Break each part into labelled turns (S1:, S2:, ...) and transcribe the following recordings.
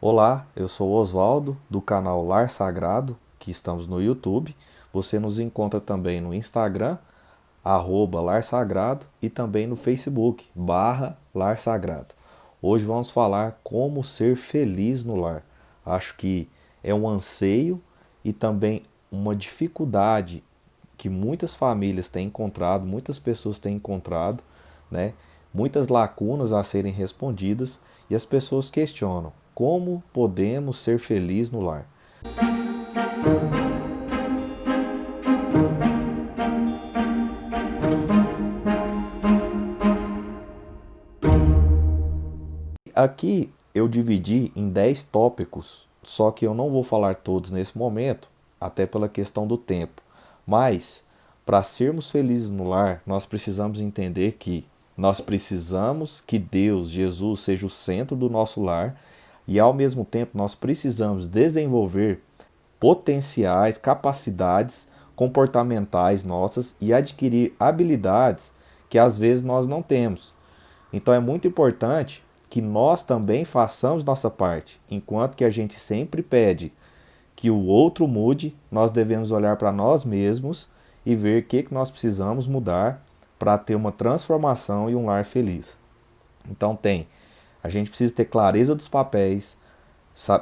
S1: Olá, eu sou o Oswaldo, do canal Lar Sagrado, que estamos no YouTube. Você nos encontra também no Instagram, Lar Sagrado, e também no Facebook, Lar Sagrado. Hoje vamos falar como ser feliz no lar. Acho que é um anseio e também uma dificuldade que muitas famílias têm encontrado, muitas pessoas têm encontrado, né? Muitas lacunas a serem respondidas e as pessoas questionam como podemos ser felizes no lar. Aqui eu dividi em 10 tópicos, só que eu não vou falar todos nesse momento, até pela questão do tempo. Mas, para sermos felizes no lar, nós precisamos entender que nós precisamos que Deus, Jesus, seja o centro do nosso lar e, ao mesmo tempo, nós precisamos desenvolver potenciais, capacidades comportamentais nossas e adquirir habilidades que às vezes nós não temos. Então é muito importante que nós também façamos nossa parte. Enquanto que a gente sempre pede que o outro mude, nós devemos olhar para nós mesmos e ver o que nós precisamos mudar para ter uma transformação e um lar feliz. Então a gente precisa ter clareza dos papéis,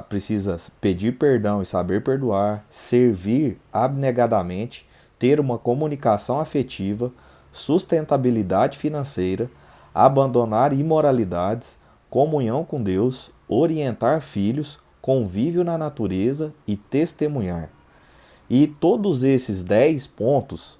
S1: precisa pedir perdão e saber perdoar, servir abnegadamente, ter uma comunicação afetiva, sustentabilidade financeira, abandonar imoralidades, comunhão com Deus, orientar filhos, convívio na natureza e testemunhar. E todos esses 10 pontos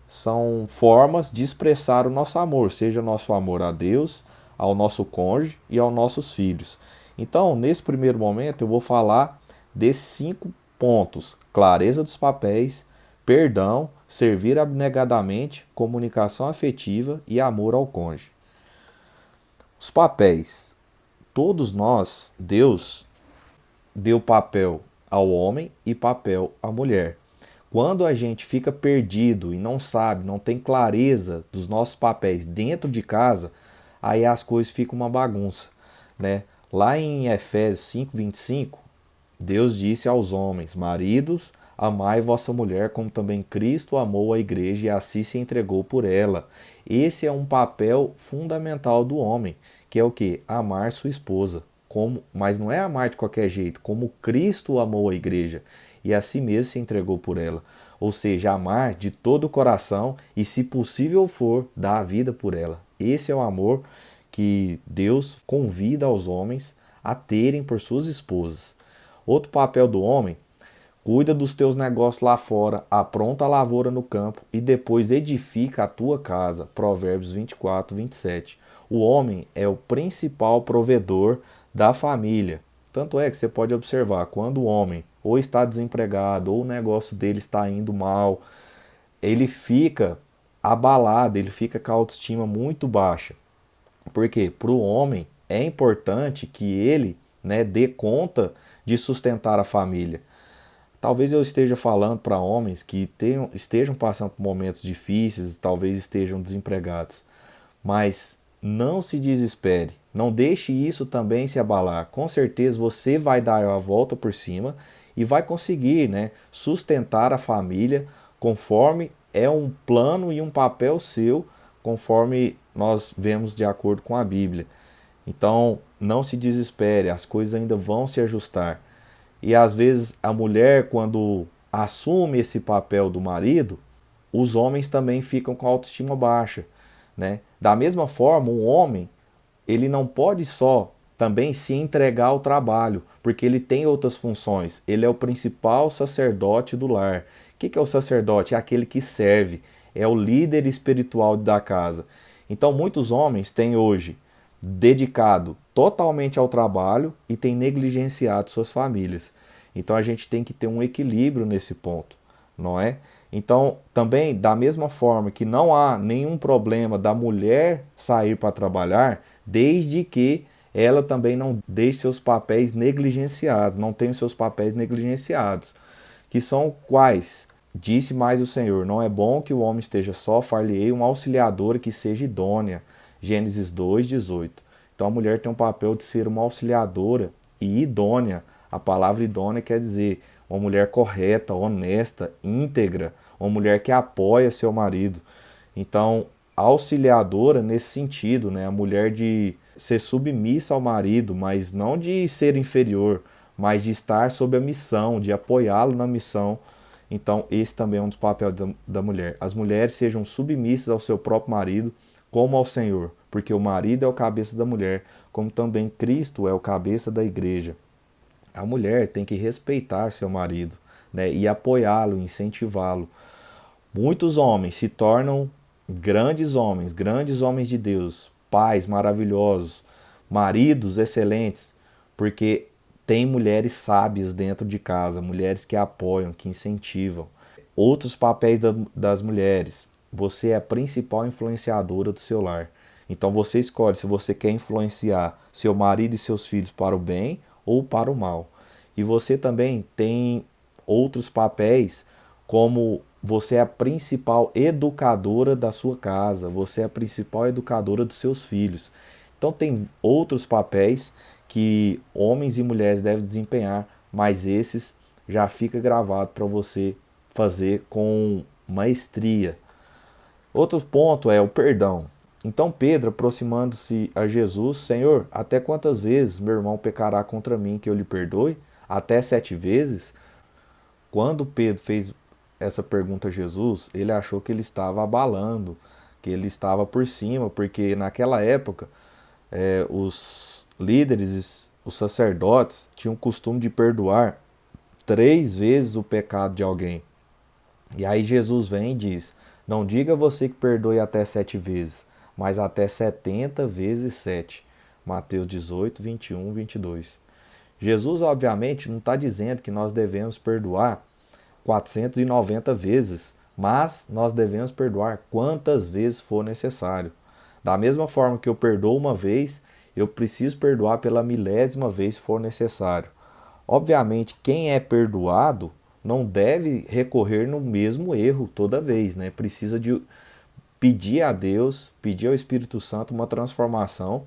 S1: são formas de expressar o nosso amor, seja nosso amor a Deus, ao nosso cônjuge e aos nossos filhos. Então, nesse primeiro momento, eu vou falar desses 5 pontos: clareza dos papéis, perdão, servir abnegadamente, comunicação afetiva e amor ao cônjuge. Os papéis. Todos nós, Deus deu papel ao homem e papel à mulher. Quando a gente fica perdido e não sabe, não tem clareza dos nossos papéis dentro de casa, aí as coisas ficam uma bagunça, né? Lá em Efésios 5:25, Deus disse aos homens: maridos, amai vossa mulher como também Cristo amou a igreja e assim se entregou por ela. Esse é um papel fundamental do homem, que é o que? Amar sua esposa. Mas não é amar de qualquer jeito, como Cristo amou a igreja e a si mesmo se entregou por ela. Ou seja, amar de todo o coração e, se possível for, dar a vida por ela. Esse é o amor que Deus convida aos homens a terem por suas esposas. Outro papel do homem: cuida dos teus negócios lá fora, apronta a lavoura no campo e depois edifica a tua casa. Provérbios 24:27. O homem é o principal provedor da família. Tanto é que você pode observar, quando o homem ou está desempregado ou o negócio dele está indo mal, ele fica abalado, ele fica com a autoestima muito baixa. Porque para o homem é importante que ele, né, dê conta de sustentar a família. Talvez eu esteja falando para homens que estejam passando por momentos difíceis, talvez estejam desempregados, mas não se desespere, não deixe isso também se abalar. Com certeza você vai dar a volta por cima e vai conseguir, né, sustentar a família conforme é um plano e um papel seu, conforme nós vemos de acordo com a Bíblia. Então, não se desespere, as coisas ainda vão se ajustar. E às vezes a mulher, quando assume esse papel do marido, os homens também ficam com a autoestima baixa, né? Da mesma forma, o homem, ele não pode só também se entregar ao trabalho, porque ele tem outras funções. Ele é o principal sacerdote do lar. O que é o sacerdote? É aquele que serve, é o líder espiritual da casa. Então, muitos homens têm hoje dedicado totalmente ao trabalho e têm negligenciado suas famílias. Então, a gente tem que ter um equilíbrio nesse ponto, não é? Então, também, da mesma forma que não há nenhum problema da mulher sair para trabalhar, desde que ela também não deixe seus papéis negligenciados, não tenha seus papéis negligenciados, que são quais? Disse mais o Senhor: não é bom que o homem esteja só, far-lhe-ei uma auxiliadora que seja idônea. Gênesis 2:18. Então a mulher tem um papel de ser uma auxiliadora e idônea. A palavra idônea quer dizer uma mulher correta, honesta, íntegra, uma mulher que apoia seu marido. Então, auxiliadora nesse sentido, né? A mulher de ser submissa ao marido, mas não de ser inferior, mas de estar sob a missão, de apoiá-lo na missão. Então, esse também é um dos papéis da mulher. As mulheres sejam submissas ao seu próprio marido, como ao Senhor, porque o marido é o cabeça da mulher, como também Cristo é o cabeça da igreja. A mulher tem que respeitar seu marido, né, e apoiá-lo, incentivá-lo. Muitos homens se tornam grandes homens de Deus, pais maravilhosos, maridos excelentes, porque tem mulheres sábias dentro de casa, mulheres que apoiam, que incentivam. Outros papéis das mulheres. Você é a principal influenciadora do seu lar. Então você escolhe se você quer influenciar seu marido e seus filhos para o bem ou para o mal. E você também tem outros papéis, como você é a principal educadora da sua casa, você é a principal educadora dos seus filhos. Então tem outros papéis que homens e mulheres devem desempenhar, mas esses já fica gravado para você fazer com maestria. Outro ponto é o perdão. Então Pedro, aproximando-se a Jesus: Senhor, até quantas vezes meu irmão pecará contra mim que eu lhe perdoe? Até 7 vezes? Quando Pedro fez essa pergunta a Jesus, ele achou que ele estava abalando, que ele estava por cima, porque naquela época os líderes, os sacerdotes, tinham o costume de perdoar 3 vezes o pecado de alguém. E aí Jesus vem e diz: não diga você que perdoe até 7 vezes, mas até 70 vezes 7. Mateus 18, 21, 22. Jesus, obviamente, não está dizendo que nós devemos perdoar 490 vezes, mas nós devemos perdoar quantas vezes for necessário. Da mesma forma que eu perdoo uma vez, eu preciso perdoar pela 1000ª vez se for necessário. Obviamente, quem é perdoado não deve recorrer no mesmo erro toda vez, né? Precisa de pedir a Deus, pedir ao Espírito Santo uma transformação,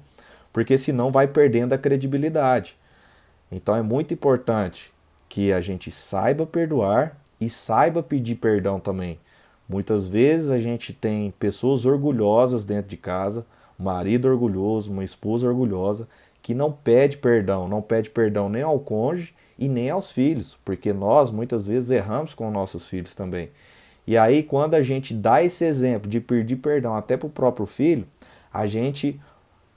S1: porque senão vai perdendo a credibilidade. Então é muito importante que a gente saiba perdoar e saiba pedir perdão também. Muitas vezes a gente tem pessoas orgulhosas dentro de casa, um marido orgulhoso, uma esposa orgulhosa, que não pede perdão nem ao cônjuge e nem aos filhos, porque nós muitas vezes erramos com nossos filhos também. E aí, quando a gente dá esse exemplo de pedir perdão até para o próprio filho, a gente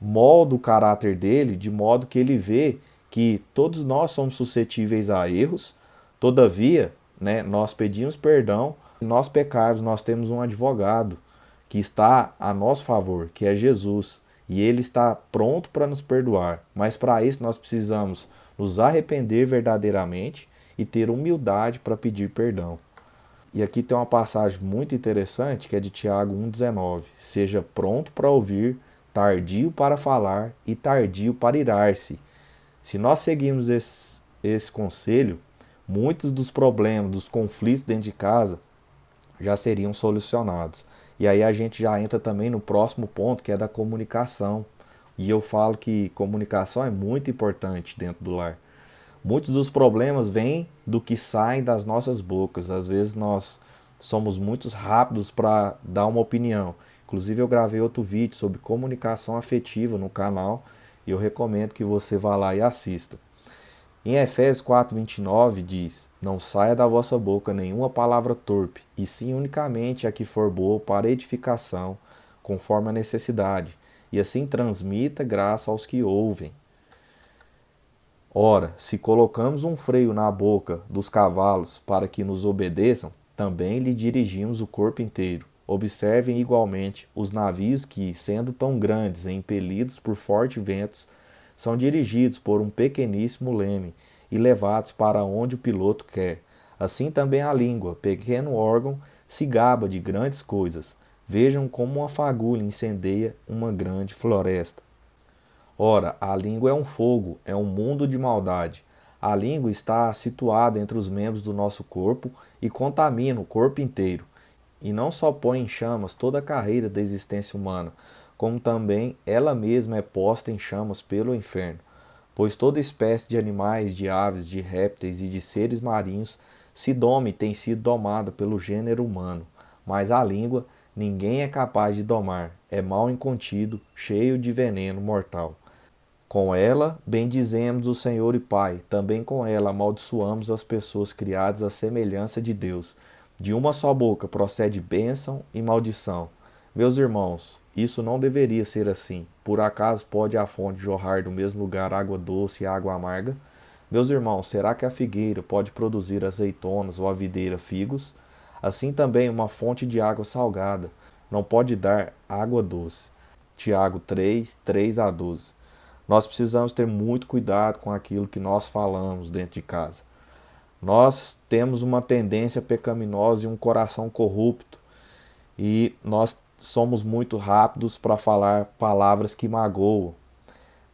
S1: molda o caráter dele de modo que ele vê que todos nós somos suscetíveis a erros, todavia, né, nós pedimos perdão. Se nós pecarmos, nós temos um advogado que está a nosso favor, que é Jesus, e ele está pronto para nos perdoar. Mas para isso nós precisamos nos arrepender verdadeiramente e ter humildade para pedir perdão. E aqui tem uma passagem muito interessante que é de Tiago 1,19. Seja pronto para ouvir, tardio para falar e tardio para irar-se. Se nós seguirmos esse conselho, muitos dos problemas, dos conflitos dentro de casa já seriam solucionados. E aí a gente já entra também no próximo ponto, que é da comunicação. E eu falo que comunicação é muito importante dentro do lar. Muitos dos problemas vêm do que sai das nossas bocas. Às vezes nós somos muito rápidos para dar uma opinião. Inclusive eu gravei outro vídeo sobre comunicação afetiva no canal e eu recomendo que você vá lá e assista. Em Efésios 4:29 diz: não saia da vossa boca nenhuma palavra torpe, e sim unicamente a que for boa para edificação, conforme a necessidade, e assim transmita graça aos que ouvem. Ora, se colocamos um freio na boca dos cavalos para que nos obedeçam, também lhe dirigimos o corpo inteiro. Observem igualmente os navios que, sendo tão grandes e impelidos por fortes ventos, são dirigidos por um pequeníssimo leme e levados para onde o piloto quer. Assim também a língua, pequeno órgão, se gaba de grandes coisas. Vejam como uma fagulha incendeia uma grande floresta. Ora, a língua é um fogo, é um mundo de maldade. A língua está situada entre os membros do nosso corpo e contamina o corpo inteiro. E não só põe em chamas toda a carreira da existência humana, como também ela mesma é posta em chamas pelo inferno. pois toda espécie de animais, de aves, de répteis e de seres marinhos se doma e tem sido domada pelo gênero humano, mas a língua ninguém é capaz de domar, é mal incontido, cheio de veneno mortal. Com ela bendizemos o Senhor e Pai, também com ela amaldiçoamos as pessoas criadas à semelhança de Deus. De uma só boca procede bênção e maldição. Meus irmãos, isso não deveria ser assim. Por acaso pode a fonte jorrar do mesmo lugar água doce e água amarga? Meus irmãos, será que a figueira pode produzir azeitonas ou a videira figos? Assim também uma fonte de água salgada não pode dar água doce. Tiago 3, 3 a 12. Nós precisamos ter muito cuidado com aquilo que nós falamos dentro de casa. Nós temos uma tendência pecaminosa e um coração corrupto, e nós somos muito rápidos para falar palavras que magoam.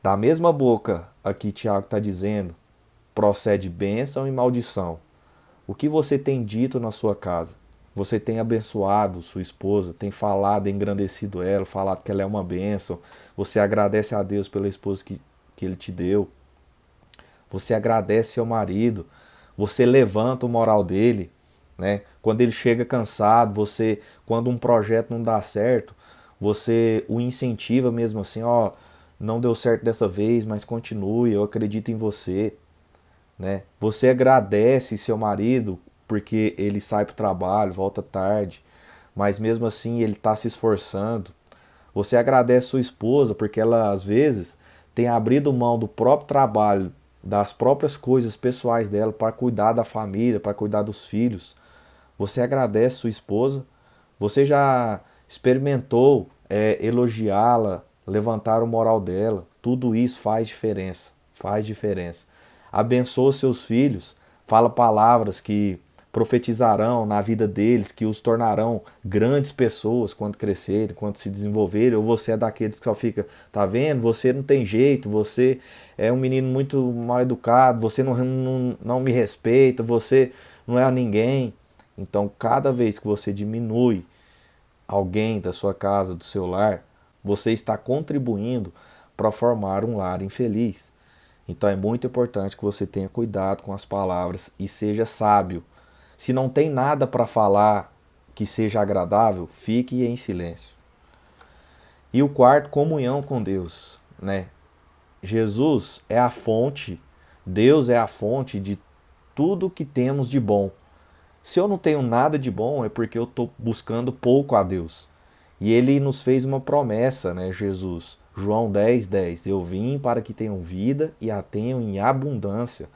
S1: Da mesma boca, aqui Tiago está dizendo, procede bênção e maldição. O que você tem dito na sua casa? Você tem abençoado sua esposa, tem falado, engrandecido ela, falado que ela é uma bênção. Você agradece a Deus pela esposa que Ele te deu. Você agradece seu marido. Você levanta o moral dele, né? Quando ele chega cansado, quando um projeto não dá certo, você o incentiva mesmo assim, ó, não deu certo dessa vez, mas continue, eu acredito em você, né? Você agradece seu marido porque ele sai para o trabalho, volta tarde, mas mesmo assim ele está se esforçando. Você agradece sua esposa porque ela às vezes tem abrido mão do próprio trabalho, das próprias coisas pessoais dela para cuidar da família, para cuidar dos filhos. Você agradece sua esposa? Você já experimentou elogiá-la, levantar o moral dela? Tudo isso faz diferença. Faz diferença. Abençoa seus filhos. Fala palavras que profetizarão na vida deles, que os tornarão grandes pessoas quando crescerem, quando se desenvolverem. Ou você é daqueles que só fica, tá vendo? Você não tem jeito, você é um menino muito mal educado, você não me respeita, você não é a ninguém. Então, cada vez que você diminui alguém da sua casa, do seu lar, você está contribuindo para formar um lar infeliz. Então, é muito importante que você tenha cuidado com as palavras e seja sábio. Se não tem nada para falar que seja agradável, fique em silêncio. E o quarto, comunhão com Deus, né? Jesus é a fonte, Deus é a fonte de tudo que temos de bom. Se eu não tenho nada de bom, é porque eu estou buscando pouco a Deus. E Ele nos fez uma promessa, né, Jesus? João 10, 10. Eu vim para que tenham vida e a tenham em abundância.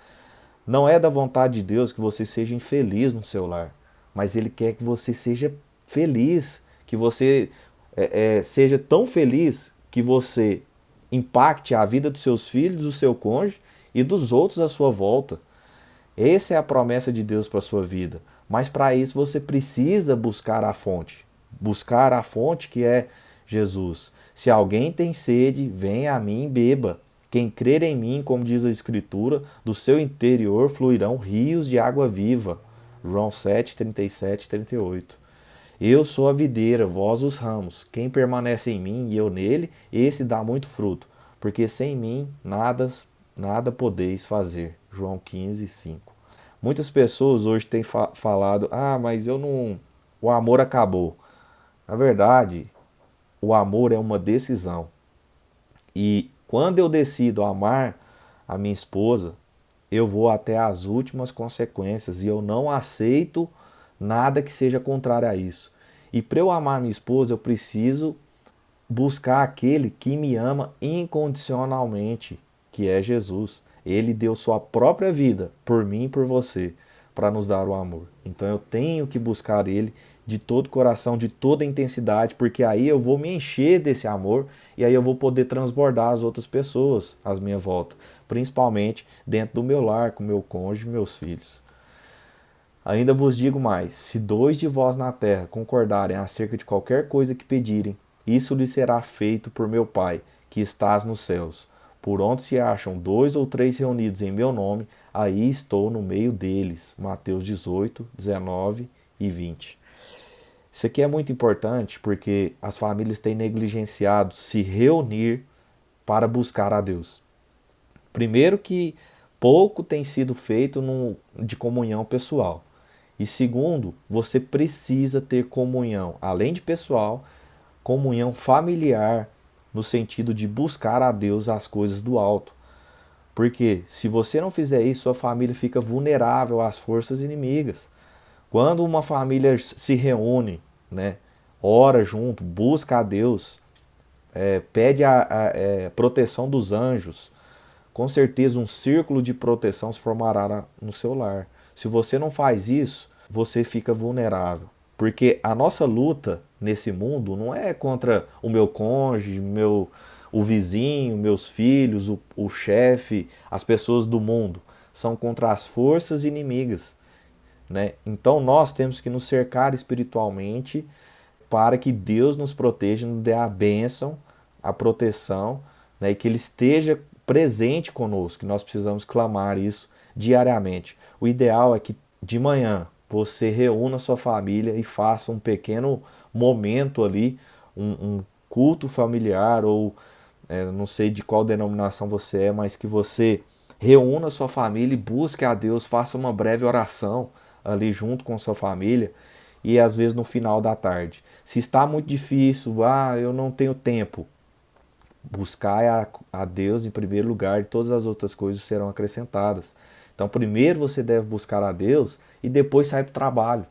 S1: Não é da vontade de Deus que você seja infeliz no seu lar, mas Ele quer que você seja feliz, que você seja tão feliz que você impacte a vida dos seus filhos, do seu cônjuge e dos outros à sua volta. Essa é a promessa de Deus para a sua vida. Mas para isso você precisa buscar a fonte. Buscar a fonte que é Jesus. Se alguém tem sede, venha a mim e beba. Quem crer em mim, como diz a Escritura, do seu interior fluirão rios de água viva. João 7, 37 e 38. Eu sou a videira, vós os ramos. Quem permanece em mim e eu nele, esse dá muito fruto. Porque sem mim nada podeis fazer. João 15, 5. Muitas pessoas hoje têm falado, mas eu não. O amor acabou. Na verdade, o amor é uma decisão. E quando eu decido amar a minha esposa, eu vou até as últimas consequências e eu não aceito nada que seja contrário a isso. E para eu amar minha esposa, eu preciso buscar aquele que me ama incondicionalmente, que é Jesus. Ele deu sua própria vida por mim e por você para nos dar o amor. Então eu tenho que buscar ele de todo o coração, de toda a intensidade, porque aí eu vou me encher desse amor e aí eu vou poder transbordar as outras pessoas à minha volta, principalmente dentro do meu lar, com meu cônjuge e meus filhos. Ainda vos digo mais, se dois de vós na terra concordarem acerca de qualquer coisa que pedirem, isso lhe será feito por meu Pai, que estás nos céus. Por onde se acham 2 ou 3 reunidos em meu nome, aí estou no meio deles. Mateus 18, 19 e 20. Isso aqui é muito importante porque as famílias têm negligenciado se reunir para buscar a Deus. Primeiro que pouco tem sido feito de comunhão pessoal. E segundo, você precisa ter comunhão, além de pessoal, comunhão familiar, no sentido de buscar a Deus as coisas do alto. Porque se você não fizer isso, sua família fica vulnerável às forças inimigas. Quando uma família se reúne, né, ora junto, busca a Deus, pede a proteção dos anjos, com certeza um círculo de proteção se formará no seu lar. Se você não faz isso, você fica vulnerável. Porque a nossa luta nesse mundo não é contra o meu cônjuge, o vizinho, meus filhos, o chefe, as pessoas do mundo. São contra as forças inimigas, né? Então nós temos que nos cercar espiritualmente para que Deus nos proteja, nos dê a bênção, a proteção, né? E que Ele esteja presente conosco, que nós precisamos clamar isso diariamente. O ideal é que de manhã você reúna sua família e faça um pequeno momento ali, um culto familiar, ou não sei de qual denominação você é, mas que você reúna sua família e busque a Deus, faça uma breve oração ali junto com sua família, e às vezes no final da tarde. Se está muito difícil, eu não tenho tempo, buscar a Deus em primeiro lugar e todas as outras coisas serão acrescentadas. Então primeiro você deve buscar a Deus e depois sai para o trabalho,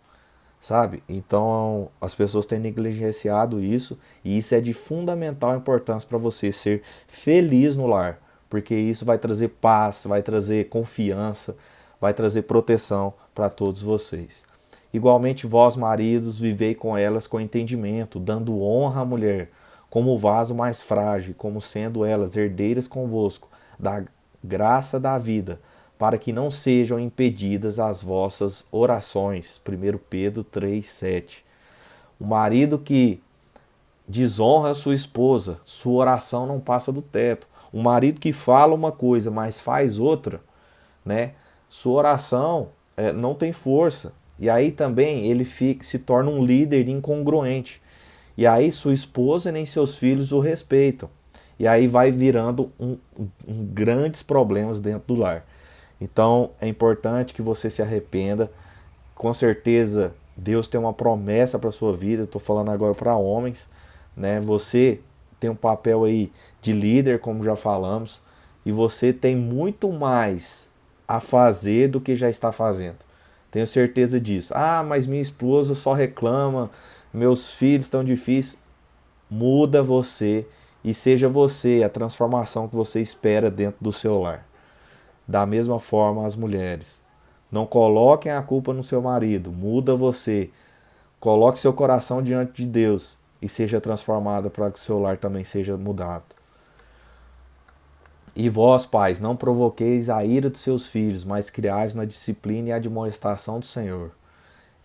S1: sabe? Então as pessoas têm negligenciado isso, e isso é de fundamental importância para você ser feliz no lar, porque isso vai trazer paz, vai trazer confiança, vai trazer proteção para todos vocês. Igualmente vós, maridos, vivei com elas com entendimento, dando honra à mulher, como o vaso mais frágil, como sendo elas herdeiras convosco da graça da vida, para que não sejam impedidas as vossas orações. 1 Pedro 3,7. O marido que desonra a sua esposa, sua oração não passa do teto. O marido que fala uma coisa, mas faz outra, né? Sua oração não tem força. E aí também ele se torna um líder incongruente. E aí sua esposa nem seus filhos o respeitam. E aí vai virando grandes problemas dentro do lar. Então é importante que você se arrependa. Com certeza Deus tem uma promessa para a sua vida. Estou falando agora para homens, né? Você tem um papel aí de líder, como já falamos, e você tem muito mais a fazer do que já está fazendo. Tenho certeza disso. Mas minha esposa só reclama, meus filhos estão difíceis. Muda você e seja você a transformação que você espera dentro do seu lar. Da mesma forma as mulheres. Não coloquem a culpa no seu marido, muda você. Coloque seu coração diante de Deus e seja transformada para que o seu lar também seja mudado. E vós, pais, não provoqueis a ira dos seus filhos, mas criais na disciplina e admoestação do Senhor.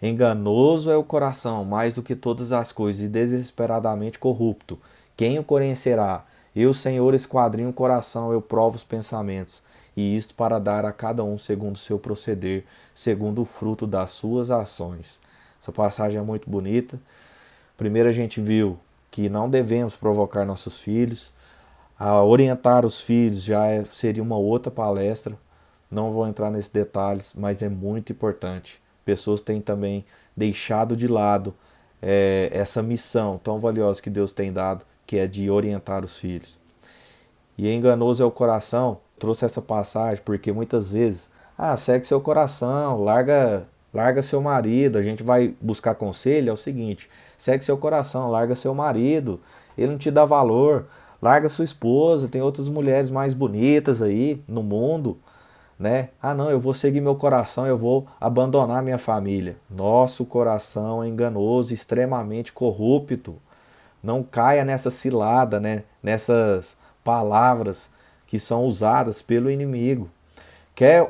S1: Enganoso é o coração, mais do que todas as coisas, e desesperadamente corrupto. Quem o conhecerá? Eu, Senhor, esquadrinho o coração, eu provo os pensamentos, e isto para dar a cada um segundo o seu proceder, segundo o fruto das suas ações. Essa passagem é muito bonita. Primeiro a gente viu que não devemos provocar nossos filhos. A orientar os filhos seria uma outra palestra. Não vou entrar nesses detalhes, mas é muito importante. Pessoas têm também deixado de lado essa missão tão valiosa que Deus tem dado, que é de orientar os filhos. E enganoso é o coração. Trouxe essa passagem porque muitas vezes, segue seu coração, larga seu marido. A gente vai buscar conselho, é o seguinte: segue seu coração, larga seu marido, ele não te dá valor. Larga sua esposa, tem outras mulheres mais bonitas aí no mundo, né? Não, eu vou seguir meu coração, eu vou abandonar minha família. Nosso coração é enganoso, extremamente corrupto. Não caia nessa cilada, né? Nessas palavras que são usadas pelo inimigo. Quer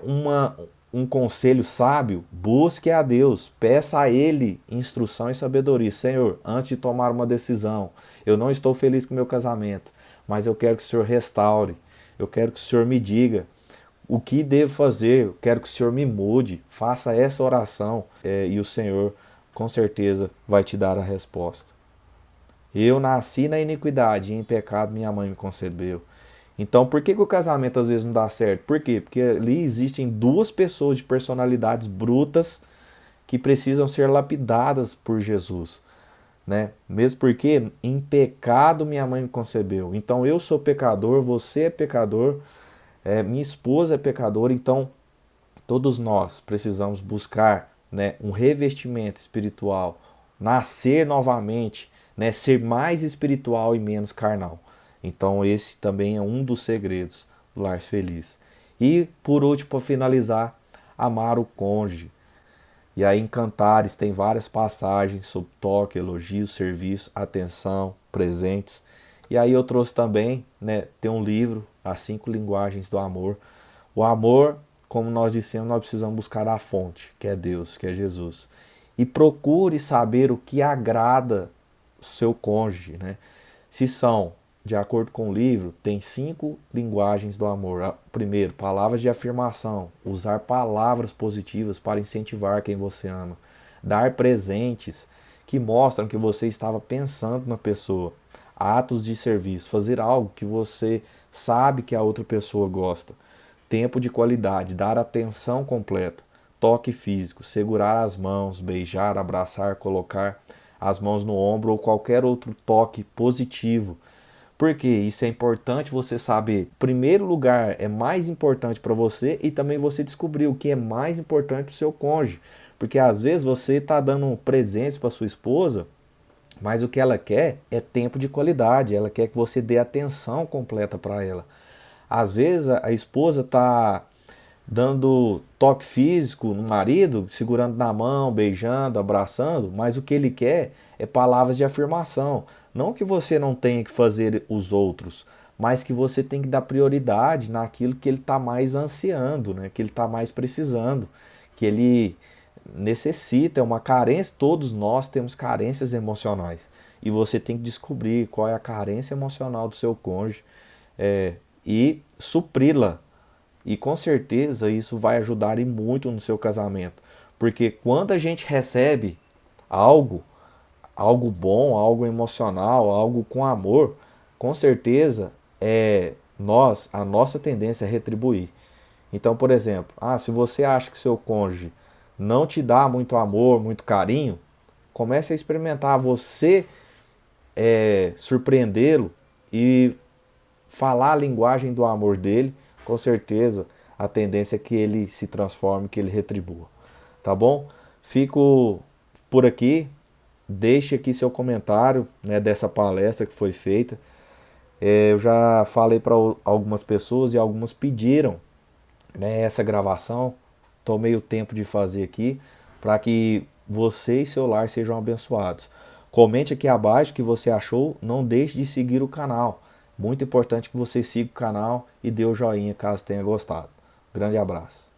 S1: um conselho sábio? Busque a Deus, peça a Ele instrução e sabedoria. Senhor, antes de tomar uma decisão, eu não estou feliz com o meu casamento, mas eu quero que o Senhor restaure, eu quero que o Senhor me diga o que devo fazer, eu quero que o Senhor me mude. Faça essa oração e o Senhor com certeza vai te dar a resposta. Eu nasci na iniquidade e em pecado minha mãe me concebeu. Então, por que o casamento às vezes não dá certo? Por quê? Porque ali existem duas pessoas de personalidades brutas que precisam ser lapidadas por Jesus, né? Mesmo porque em pecado minha mãe me concebeu. Então eu sou pecador, você é pecador, minha esposa é pecadora, então todos nós precisamos buscar, né, um revestimento espiritual, nascer novamente, né, ser mais espiritual e menos carnal. Então esse também é um dos segredos do lar feliz. E por último, para finalizar, amar o cônjuge. E aí em Cantares tem várias passagens sobre toque, elogio, serviço, atenção, presentes. E aí eu trouxe também, né, tem um livro, As 5 Linguagens do Amor. O amor, como nós dissemos, nós precisamos buscar a fonte, que é Deus, que é Jesus. E procure saber o que agrada o seu cônjuge, né? Se são, de acordo com o livro, tem 5 linguagens do amor. Primeiro, palavras de afirmação, usar palavras positivas para incentivar quem você ama. Dar presentes que mostram que você estava pensando na pessoa. Atos de serviço, fazer algo que você sabe que a outra pessoa gosta. Tempo de qualidade, dar atenção completa. Toque físico, segurar as mãos, beijar, abraçar, colocar as mãos no ombro ou qualquer outro toque positivo. Porque isso é importante você saber. Em primeiro lugar, é mais importante para você e também você descobrir o que é mais importante para o seu cônjuge. Porque às vezes você está dando presentes para sua esposa, mas o que ela quer é tempo de qualidade. Ela quer que você dê atenção completa para ela. Às vezes a esposa está dando toque físico no marido, segurando na mão, beijando, abraçando, mas o que ele quer é palavras de afirmação. Não que você não tenha que fazer os outros, mas que você tem que dar prioridade naquilo que ele está mais ansiando, né? Que ele está mais precisando, que ele necessita, é uma carência, todos nós temos carências emocionais. E você tem que descobrir qual é a carência emocional do seu cônjuge, e supri-la. E com certeza isso vai ajudar e muito no seu casamento. Porque quando a gente recebe algo, algo bom, algo emocional, algo com amor, com certeza a nossa tendência é retribuir. Então, por exemplo, se você acha que seu cônjuge não te dá muito amor, muito carinho, comece a experimentar você surpreendê-lo e falar a linguagem do amor dele. Com certeza a tendência é que ele se transforme, que ele retribua. Tá bom? Fico por aqui. Deixe aqui seu comentário, né, dessa palestra que foi feita. Eu já falei para algumas pessoas e algumas pediram, né, essa gravação. Tomei o tempo de fazer aqui para que você e seu lar sejam abençoados. Comente aqui abaixo o que você achou. Não deixe de seguir o canal. Muito importante que você siga o canal e dê o joinha caso tenha gostado. Grande abraço.